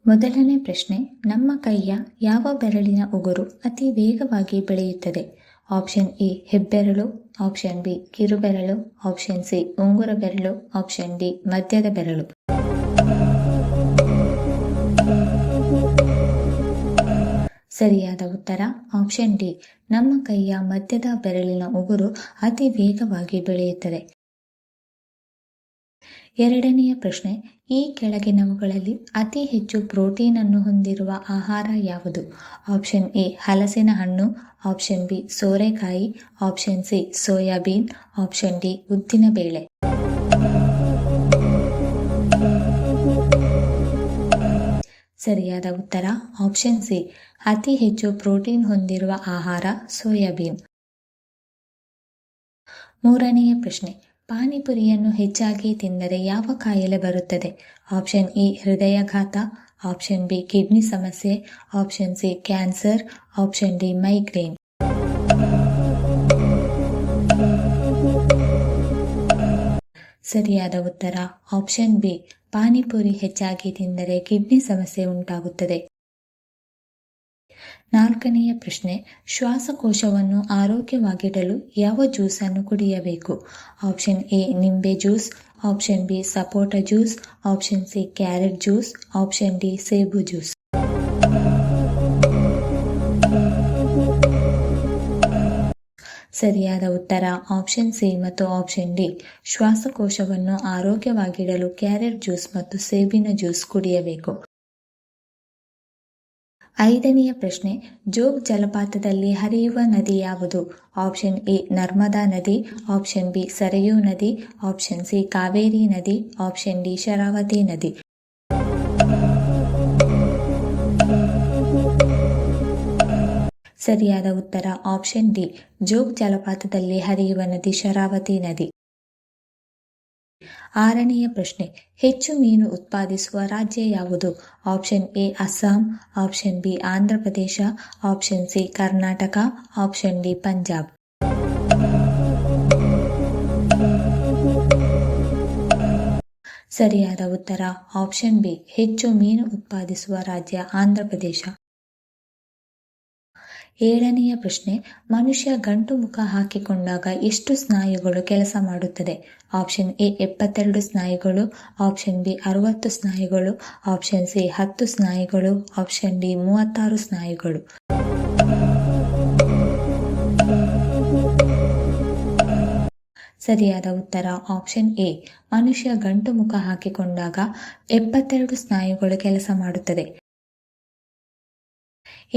ಮೊದಲನೇ ಪ್ರಶ್ನೆ, ನಮ್ಮ ಕೈಯ ಯಾವ ಬೆರಳಿನ ಉಗುರು ಅತಿ ವೇಗವಾಗಿ ಬೆಳೆಯುತ್ತದೆ? ಆಪ್ಷನ್ ಎ ಹೆಬ್ಬೆರಳು, ಆಪ್ಷನ್ ಬಿ ಕಿರುಬೆರಳು, ಆಪ್ಷನ್ ಸಿ ಉಂಗುರ ಬೆರಳು, ಆಪ್ಷನ್ ಡಿ ಮಧ್ಯದ ಬೆರಳು. ಸರಿಯಾದ ಉತ್ತರ ಆಪ್ಷನ್ ಡಿ, ನಮ್ಮ ಕೈಯ ಮಧ್ಯದ ಬೆರಳಿನ ಉಗುರು ಅತಿ ವೇಗವಾಗಿ ಬೆಳೆಯುತ್ತದೆ. ಎರಡನೆಯ ಪ್ರಶ್ನೆ, ಈ ಕೆಳಗಿನವುಗಳಲ್ಲಿ ಅತಿ ಹೆಚ್ಚು ಪ್ರೋಟೀನ್ ಅನ್ನು ಹೊಂದಿರುವ ಆಹಾರ ಯಾವುದು? ಆಪ್ಷನ್ ಎ ಹಲಸಿನ ಹಣ್ಣು, ಆಪ್ಷನ್ ಬಿ ಸೋರೆಕಾಯಿ, option C soybean, option D ಉದ್ದಿನ ಬೇಳೆ. ಸರಿಯಾದ ಉತ್ತರ ಆಪ್ಷನ್ ಸಿ, ಅತಿ ಹೆಚ್ಚು ಪ್ರೋಟೀನ್ ಹೊಂದಿರುವ ಆಹಾರ ಸೋಯಾಬೀನ್. ಮೂರನೆಯ ಪ್ರಶ್ನೆ, ಪಾನಿಪುರಿಯನ್ನು ಹೆಚ್ಚಾಗಿ ತಿಂದರೆ ಯಾವ ಕಾಯಿಲೆ ಬರುತ್ತದೆ? ಆಪ್ಷನ್ ಎ ಹೃದಯಾಘಾತ, ಆಪ್ಷನ್ ಬಿ ಕಿಡ್ನಿ ಸಮಸ್ಯೆ, option C cancer, option D migraine. ಸರಿಯಾದ ಉತ್ತರ ಆಪ್ಷನ್ ಬಿ, ಪಾನಿಪುರಿ ಹೆಚ್ಚಾಗಿ ತಿಂದರೆ ಕಿಡ್ನಿ ಸಮಸ್ಯೆ ಉಂಟಾಗುತ್ತದೆ. ನಾಲ್ಕನೆಯ ಪ್ರಶ್ನೆ, ಶ್ವಾಸಕೋಶವನ್ನು ಆರೋಗ್ಯವಾಗಿಡಲು ಯಾವ ಜ್ಯೂಸನ್ನು ಕುಡಿಯಬೇಕು? ಆಪ್ಷನ್ ಎ ನಿಂಬೆ ಜ್ಯೂಸ್, ಆಪ್ಷನ್ ಬಿ ಸಪೋಟ juice, option C carrot juice, option D ಸೇಬು ಜ್ಯೂಸ್. ಸರಿಯಾದ ಉತ್ತರ ಆಪ್ಷನ್ ಸಿ ಮತ್ತು ಆಪ್ಷನ್ ಡಿ, ಶ್ವಾಸಕೋಶವನ್ನು ಆರೋಗ್ಯವಾಗಿಡಲು ಕ್ಯಾರೆಟ್ ಜ್ಯೂಸ್ ಮತ್ತು ಸೇಬಿನ ಜ್ಯೂಸ್ ಕುಡಿಯಬೇಕು. ಐದನೆಯ ಪ್ರಶ್ನೆ, ಜೋಗ್ ಜಲಪಾತದಲ್ಲಿ ಹರಿಯುವ ನದಿ ಯಾವುದು? ಆಪ್ಷನ್ ಎ ನರ್ಮದಾ ನದಿ, ಆಪ್ಷನ್ ಬಿ ಸರಯೂ ನದಿ, ಆಪ್ಷನ್ ಸಿ ಕಾವೇರಿ ನದಿ, ಆಪ್ಷನ್ ಡಿ ಶರಾವತಿ ನದಿ. ಸರಿಯಾದ ಉತ್ತರ ಆಪ್ಷನ್ ಡಿ, ಜೋಗ್ ಜಲಪಾತದಲ್ಲಿ ಹರಿಯುವ ನದಿ ಶರಾವತಿ ನದಿ. ಆರನೆಯ ಪ್ರಶ್ನೆ, ಹೆಚ್ಚು ಮೀನು ಉತ್ಪಾದಿಸುವ ರಾಜ್ಯ ಯಾವುದು? Option A Assam, option B Andhra Pradesh, option C Karnataka, option D Punjab. ಸರಿಯಾದ ಉತ್ತರ ಆಪ್ಷನ್ ಬಿ, ಹೆಚ್ಚು ಮೀನು ಉತ್ಪಾದಿಸುವ ರಾಜ್ಯ ಆಂಧ್ರ ಪ್ರದೇಶ. ಏಳನೆಯ ಪ್ರಶ್ನೆ, ಮನುಷ್ಯ ಗಂಟು ಮುಖ ಹಾಕಿಕೊಂಡಾಗ ಎಷ್ಟು ಸ್ನಾಯುಗಳು ಕೆಲಸ ಮಾಡುತ್ತದೆ? ಆಪ್ಷನ್ ಎ 72 ಸ್ನಾಯುಗಳು, ಆಪ್ಷನ್ ಬಿ 60 ಸ್ನಾಯುಗಳು, ಆಪ್ಷನ್ ಸಿ 10 ಸ್ನಾಯುಗಳು, ಆಪ್ಷನ್ ಡಿ 36 ಸ್ನಾಯುಗಳು. ಸರಿಯಾದ ಉತ್ತರ ಆಪ್ಷನ್ ಎ, ಮನುಷ್ಯ ಗಂಟು ಮುಖ ಹಾಕಿಕೊಂಡಾಗ 72 ಸ್ನಾಯುಗಳು ಕೆಲಸ ಮಾಡುತ್ತದೆ.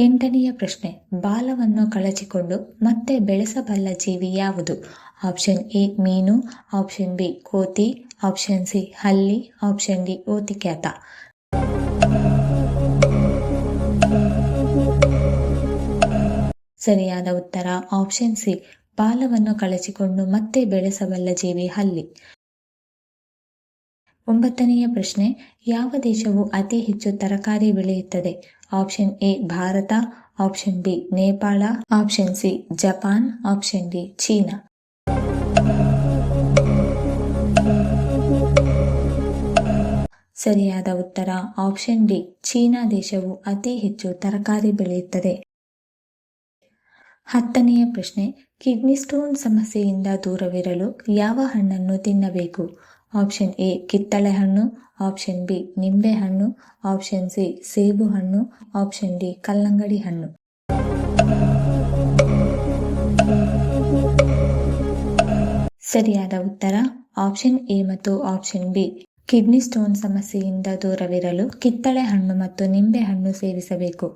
ಎಂಟನೆಯ ಪ್ರಶ್ನೆ, ಬಾಲವನ್ನು ಕಳಚಿಕೊಂಡು ಮತ್ತೆ ಬೆಳೆಸಬಲ್ಲ ಜೀವಿ ಯಾವುದು? ಆಪ್ಷನ್ ಎ ಮೀನು, ಆಪ್ಷನ್ ಬಿ ಕೋತಿ, ಆಪ್ಷನ್ ಸಿ ಹಲ್ಲಿ, ಆಪ್ಷನ್ ಡಿ ಓತಿಕ್ಯಾತ. ಸರಿಯಾದ ಉತ್ತರ ಆಪ್ಷನ್ ಸಿ, ಬಾಲವನ್ನು ಕಳಚಿಕೊಂಡು ಮತ್ತೆ ಬೆಳೆಸಬಲ್ಲ ಜೀವಿ ಹಲ್ಲಿ. ಒಂಬತ್ತನೆಯ ಪ್ರಶ್ನೆ, ಯಾವ ದೇಶವು ಅತಿ ಹೆಚ್ಚು ತರಕಾರಿ ಬೆಳೆಯುತ್ತದೆ? Option A Bharat, option B Nepal, option C Japan, option D China. ಸರಿಯಾದ ಉತ್ತರ ಆಪ್ಷನ್ ಡಿ, ಚೀನಾ ದೇಶವು ಅತಿ ಹೆಚ್ಚು ತರಕಾರಿ ಬೆಳೆಯುತ್ತದೆ. ಹತ್ತನೆಯ ಪ್ರಶ್ನೆ, ಕಿಡ್ನಿ ಸ್ಟೋನ್ ಸಮಸ್ಯೆಯಿಂದ ದೂರವಿರಲು ಯಾವ ಹಣ್ಣನ್ನು ತಿನ್ನಬೇಕು? ಆಪ್ಷನ್ ಎ ಕಿತ್ತಳೆ ಹಣ್ಣು, ಆಪ್ಷನ್ ಬಿ ನಿಂಬೆ ಹಣ್ಣು, ಆಪ್ಷನ್ ಸಿ ಸೇಬು ಹಣ್ಣು, ಆಪ್ಷನ್ ಡಿ ಕಲ್ಲಂಗಡಿ ಹಣ್ಣು. ಸರಿಯಾದ ಉತ್ತರ ಆಪ್ಷನ್ ಎ ಮತ್ತು ಆಪ್ಷನ್ ಬಿ, ಕಿಡ್ನಿ ಸ್ಟೋನ್ ಸಮಸ್ಯೆಯಿಂದ ದೂರವಿರಲು ಕಿತ್ತಳೆ ಹಣ್ಣು ಮತ್ತು ನಿಂಬೆ ಹಣ್ಣು ಸೇವಿಸಬೇಕು.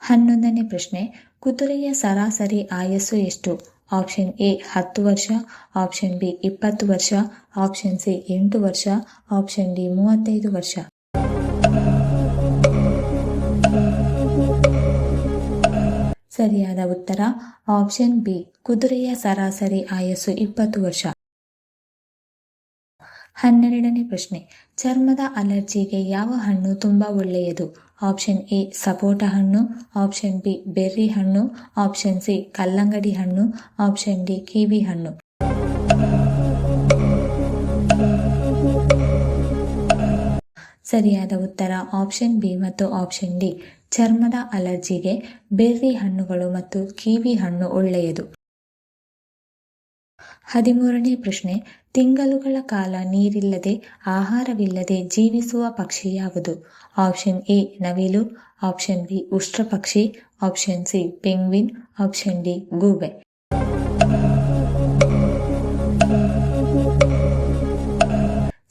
11ನೇ ಪ್ರಶ್ನೆ, ಕುದುರೆಯ ಸರಾಸರಿ ಆಯಸ್ಸು ಎಷ್ಟು? ಆಪ್ಷನ್ ಎ 10 ವರ್ಷ, ಆಪ್ಷನ್ ಬಿ 20 ವರ್ಷ, ಆಪ್ಷನ್ ಸಿ 8 ವರ್ಷ, ಆಪ್ಷನ್ ಡಿ 35 ವರ್ಷ. ಸರಿಯಾದ ಉತ್ತರ ಆಪ್ಷನ್ ಬಿ, ಕುದುರೆಯ ಸರಾಸರಿ ಆಯಸ್ಸು 20 ವರ್ಷ. 12ನೇ ಪ್ರಶ್ನೆ, ಚರ್ಮದ ಅಲರ್ಜಿಗೆ ಯಾವ ಹಣ್ಣು ತುಂಬಾ ಒಳ್ಳೆಯದು? ಆಪ್ಷನ್ ಎ ಸಪೋಟ ಹಣ್ಣು, ಆಪ್ಷನ್ ಬಿ ಬೆರ್ರಿ ಹಣ್ಣು, ಆಪ್ಷನ್ ಸಿ ಕಲ್ಲಂಗಡಿ ಹಣ್ಣು, ಆಪ್ಷನ್ ಡಿ ಕಿವಿ ಹಣ್ಣು. ಸರಿಯಾದ ಉತ್ತರ ಆಪ್ಷನ್ ಬಿ ಮತ್ತು ಆಪ್ಷನ್ ಡಿ. ಚರ್ಮದ ಅಲರ್ಜಿಗೆ ಬೆರ್ರಿ ಹಣ್ಣುಗಳು ಮತ್ತು ಕಿವಿ ಹಣ್ಣು ಒಳ್ಳೆಯದು. 13ನೇ ಪ್ರಶ್ನೆ. ತಿಂಗಳುಗಳ ಕಾಲ ನೀರಿಲ್ಲದೆ ಆಹಾರವಿಲ್ಲದೆ ಜೀವಿಸುವ ಪಕ್ಷಿ ಯಾವುದು? ಆಪ್ಷನ್ ಎ ನವಿಲು, ಆಪ್ಷನ್ ಬಿ ಉಷ್ಟ್ರಪಕ್ಷಿ, option C penguin, option D ಗೂಬೆ.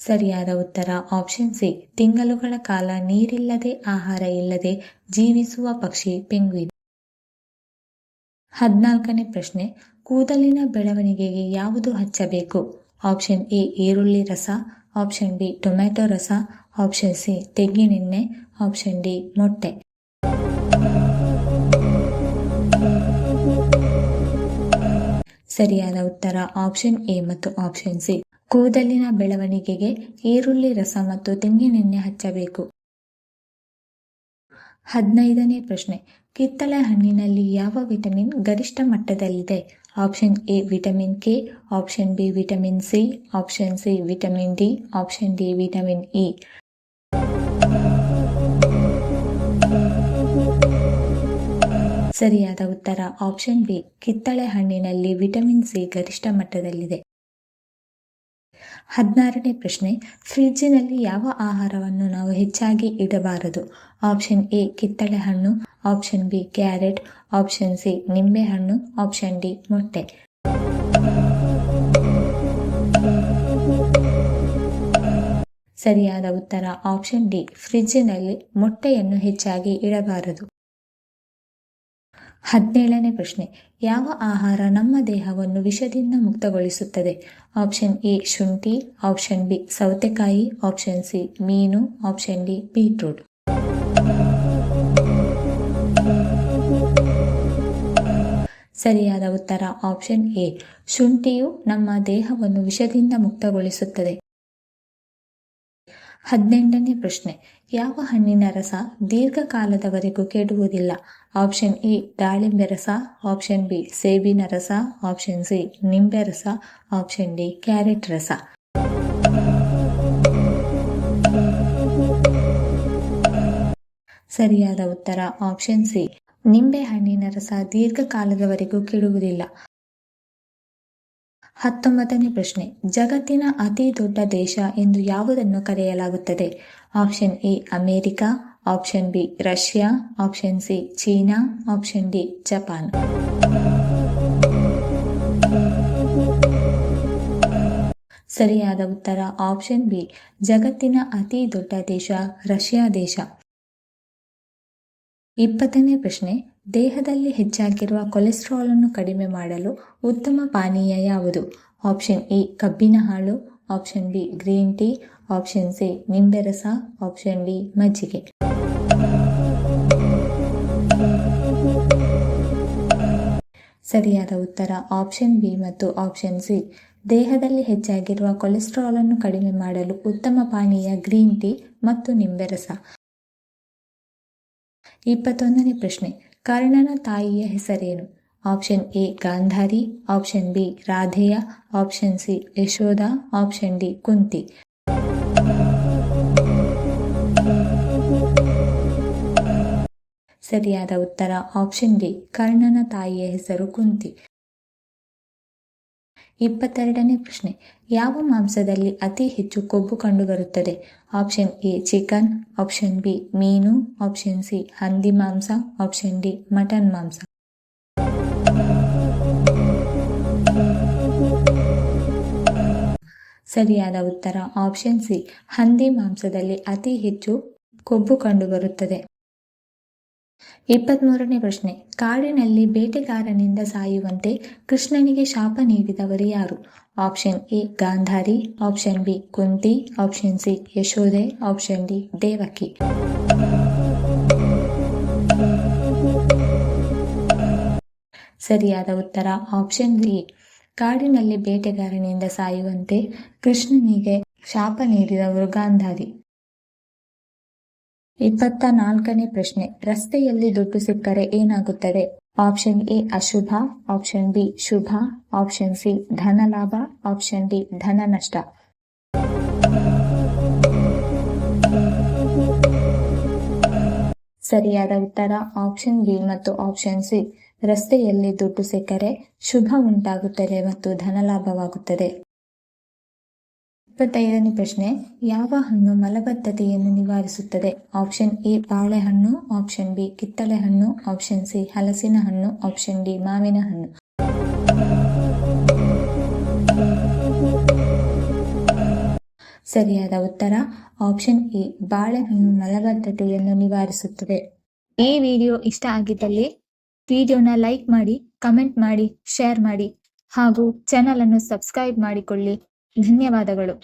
ಸರಿಯಾದ ಉತ್ತರ ಆಪ್ಷನ್ ಸಿ. ತಿಂಗಳುಗಳ ಕಾಲ ನೀರಿಲ್ಲದೆ ಆಹಾರ ಇಲ್ಲದೆ ಜೀವಿಸುವ ಪಕ್ಷಿ ಪೆಂಗ್ವಿನ್. 14ನೇ ಪ್ರಶ್ನೆ. ಕೂದಲಿನ ಬೆಳವಣಿಗೆಗೆ ಯಾವುದು ಹಚ್ಚಬೇಕು? ಆಪ್ಷನ್ ಎ ಈರುಳ್ಳಿ ರಸ, ಆಪ್ಷನ್ ಬಿ ಟೊಮ್ಯಾಟೊ ರಸ, ಆಪ್ಷನ್ ಸಿ ತೆಂಗಿನೆಣ್ಣೆ, ಆಪ್ಷನ್ ಡಿ ಮೊಟ್ಟೆ. ಸರಿಯಾದ ಉತ್ತರ ಆಪ್ಷನ್ ಎ ಮತ್ತು ಆಪ್ಷನ್ ಸಿ. ಕೂದಲಿನ ಬೆಳವಣಿಗೆಗೆ ಈರುಳ್ಳಿ ರಸ ಮತ್ತು ತೆಂಗಿನೆಣ್ಣೆ ಹಚ್ಚಬೇಕು. 15ನೇ ಪ್ರಶ್ನೆ. ಕಿತ್ತಳೆ ಹಣ್ಣಿನಲ್ಲಿ ಯಾವ ವಿಟಮಿನ್ ಗರಿಷ್ಠ ಮಟ್ಟದಲ್ಲಿದೆ? Option A vitamin K, option B vitamin C, option C vitamin D, option D vitamin E. ಸರಿಯಾದ ಉತ್ತರ ಆಪ್ಷನ್ ಬಿ. ಕಿತ್ತಳೆ ಹಣ್ಣಿನಲ್ಲಿ ವಿಟಮಿನ್ ಸಿ ಗರಿಷ್ಠ ಮಟ್ಟದಲ್ಲಿದೆ. 16ನೇ ಪ್ರಶ್ನೆ. ಫ್ರಿಡ್ಜಿನಲ್ಲಿ ಯಾವ ಆಹಾರವನ್ನು ನಾವು ಹೆಚ್ಚಾಗಿ ಇಡಬಾರದು? ಆಪ್ಷನ್ ಎ ಕಿತ್ತಳೆ ಹಣ್ಣು, option B carrot, option C ನಿಂಬೆಹಣ್ಣು, ಆಪ್ಷನ್ ಡಿ ಮೊಟ್ಟೆ. ಸರಿಯಾದ ಉತ್ತರ ಆಪ್ಷನ್ ಡಿ. ಫ್ರಿಡ್ಜಿನಲ್ಲಿ ಮೊಟ್ಟೆಯನ್ನು ಹೆಚ್ಚಾಗಿ ಇಡಬಾರದು. 17ನೇ ಪ್ರಶ್ನೆ. ಯಾವ ಆಹಾರ ನಮ್ಮ ದೇಹವನ್ನು ವಿಷದಿಂದ ಮುಕ್ತಗೊಳಿಸುತ್ತದೆ? ಆಪ್ಷನ್ ಎ ಶುಂಠಿ, ಆಪ್ಷನ್ ಬಿ ಸೌತೆಕಾಯಿ, ಆಪ್ಷನ್ ಸಿ ಮೀನು, ಆಪ್ಷನ್ ಡಿ ಬೀಟ್ರೂಟ್. ಸರಿಯಾದ ಉತ್ತರ ಆಪ್ಷನ್ ಎ. ಶುಂಠಿಯು ನಮ್ಮ ದೇಹವನ್ನು ವಿಷದಿಂದ ಮುಕ್ತಗೊಳಿಸುತ್ತದೆ. 18ನೇ ಪ್ರಶ್ನೆ. ಯಾವ ಹಣ್ಣಿನ ರಸ ದೀರ್ಘಕಾಲದವರೆಗೂ ಕೆಡುವುದಿಲ್ಲ? ಆಪ್ಷನ್ ಎ ದಾಳಿಂಬೆ ರಸ, ಆಪ್ಷನ್ ಬಿ ಸೇಬಿನ ರಸ, ಆಪ್ಷನ್ ಸಿ ನಿಂಬೆ ರಸ, ಆಪ್ಷನ್ ಡಿ ಕ್ಯಾರೆಟ್ ರಸ. ಸರಿಯಾದ ಉತ್ತರ ಆಪ್ಷನ್ ಸಿ. ನಿಂಬೆ ಹಣ್ಣಿನ ರಸ ದೀರ್ಘಕಾಲದವರೆಗೂ ಕೆಡುವುದಿಲ್ಲ. 19ನೇ ಪ್ರಶ್ನೆ. ಜಗತ್ತಿನ ಅತಿ ದೊಡ್ಡ ದೇಶ ಎಂದು ಯಾವುದನ್ನು ಕರೆಯಲಾಗುತ್ತದೆ? Option A America, option B Russia, option C China, option D Japan. ಸರಿಯಾದ ಉತ್ತರ ಆಪ್ಷನ್ ಬಿ. ಜಗತ್ತಿನ ಅತಿ ದೊಡ್ಡ ದೇಶ ರಷ್ಯಾ ದೇಶ. 20ನೇ ಪ್ರಶ್ನೆ. ದೇಹದಲ್ಲಿ ಹೆಚ್ಚಾಗಿರುವ ಕೊಲೆಸ್ಟ್ರಾಲ್ ಅನ್ನು ಕಡಿಮೆ ಮಾಡಲು ಉತ್ತಮ ಪಾನೀಯ ಯಾವುದು? ಆಪ್ಷನ್ ಎ ಕಬ್ಬಿನ ಹಾಲು, option B green tea, option C ನಿಂಬೆ ರಸ, ಆಪ್ಷನ್ ಡಿ ಮಜ್ಜಿಗೆ. ಸರಿಯಾದ ಉತ್ತರ ಆಪ್ಷನ್ ಬಿ ಮತ್ತು ಆಪ್ಷನ್ ಸಿ. ದೇಹದಲ್ಲಿ ಹೆಚ್ಚಾಗಿರುವ ಕೊಲೆಸ್ಟ್ರಾಲ್ ಅನ್ನು ಕಡಿಮೆ ಮಾಡಲು ಉತ್ತಮ ಪಾನೀಯ ಗ್ರೀನ್ ಟೀ ಮತ್ತು ನಿಂಬೆ ರಸ. 21ನೇ ಪ್ರಶ್ನೆ. ಕರ್ಣನ ತಾಯಿಯ ಹೆಸರೇನು? Option A Gandhari, option B Radheya, option C Yashoda, option D Kunti. ಸರಿಯಾದ ಉತ್ತರ ಆಪ್ಷನ್ ಡಿ. ಕರ್ಣನ ತಾಯಿಯ ಹೆಸರು ಕುಂತಿ. 22ನೇ ಪ್ರಶ್ನೆ. ಯಾವ ಮಾಂಸದಲ್ಲಿ ಅತಿ ಹೆಚ್ಚು ಕೊಬ್ಬು ಕಂಡುಬರುತ್ತದೆ? Option A chicken, option B ಮೀನು, ಆಪ್ಷನ್ ಸಿ ಹಂದಿ ಮಾಂಸ, ಆಪ್ಷನ್ ಡಿ ಮಟನ್ ಮಾಂಸ. ಸರಿಯಾದ ಉತ್ತರ ಆಪ್ಷನ್ ಸಿ. ಹಂದಿ ಮಾಂಸದಲ್ಲಿ ಅತಿ ಹೆಚ್ಚು ಕೊಬ್ಬು ಕಂಡುಬರುತ್ತದೆ. 23ನೇ ಪ್ರಶ್ನೆ. ಕಾಡಿನಲ್ಲಿ ಬೇಟೆಗಾರನಿಂದ ಸಾಯುವಂತೆ ಕೃಷ್ಣನಿಗೆ ಶಾಪ ನೀಡಿದವರು ಯಾರು? Option A Gandhari, option B Kunti, option C Yashode, option D Devaki. ಸರಿಯಾದ ಉತ್ತರ ಆಪ್ಷನ್ ಬಿ. ಕಾಡಿನಲ್ಲಿ ಬೇಟೆಗಾರನಿಂದ ಸಾಯುವಂತೆ ಕೃಷ್ಣನಿಗೆ ಶಾಪ ನೀಡಿದವರು ಗಾಂಧಾರಿ. 24ನೇ ಪ್ರಶ್ನೆ. ರಸ್ತೆಯಲ್ಲಿ ದುಡ್ಡು ಸಿಕ್ಕರೆ ಏನಾಗುತ್ತದೆ? ಆಪ್ಷನ್ ಎ ಅಶುಭ, ಆಪ್ಷನ್ ಬಿ ಶುಭ, ಆಪ್ಷನ್ ಸಿ ಧನ ಲಾಭ, ಆಪ್ಷನ್ ಡಿ ಧನ ನಷ್ಟ. ಸರಿಯಾದ ಉತ್ತರ ಆಪ್ಷನ್ ಬಿ ಮತ್ತು ಆಪ್ಷನ್ ಸಿ. ರಸ್ತೆಯಲ್ಲಿ ದುಡ್ಡು ಸಿಕ್ಕರೆ ಶುಭ ಉಂಟಾಗುತ್ತದೆ ಮತ್ತು ಧನಲಾಭವಾಗುತ್ತದೆ. 25ನೇ ಪ್ರಶ್ನೆ, ಯಾವ ಹಣ್ಣು ಮಲಬದ್ಧತೆಯನ್ನು ನಿವಾರಿಸುತ್ತದೆ? ಆಪ್ಷನ್ ಎ ಬಾಳೆಹಣ್ಣು, ಆಪ್ಷನ್ ಬಿ ಕಿತ್ತಳೆ ಹಣ್ಣು, ಆಪ್ಷನ್ ಸಿ ಹಲಸಿನ ಹಣ್ಣು, ಆಪ್ಷನ್ ಡಿ ಮಾವಿನ ಹಣ್ಣು. ಸರಿಯಾದ ಉತ್ತರ ಆಪ್ಷನ್ ಎ ಬಾಳೆಹಣ್ಣು ಮಲಬದ್ಧತೆಯನ್ನು ನಿವಾರಿಸುತ್ತದೆ. ಈ ವಿಡಿಯೋ ಇಷ್ಟ ಆಗಿದ್ದಲ್ಲಿ ವಿಡಿಯೋನ ಲೈಕ್ ಮಾಡಿ, ಕಮೆಂಟ್ ಮಾಡಿ, ಶೇರ್ ಮಾಡಿ ಹಾಗೂ ಚಾನಲ್ ಅನ್ನು ಸಬ್ಸ್ಕ್ರೈಬ್ ಮಾಡಿಕೊಳ್ಳಿ. ಧನ್ಯವಾದಗಳು.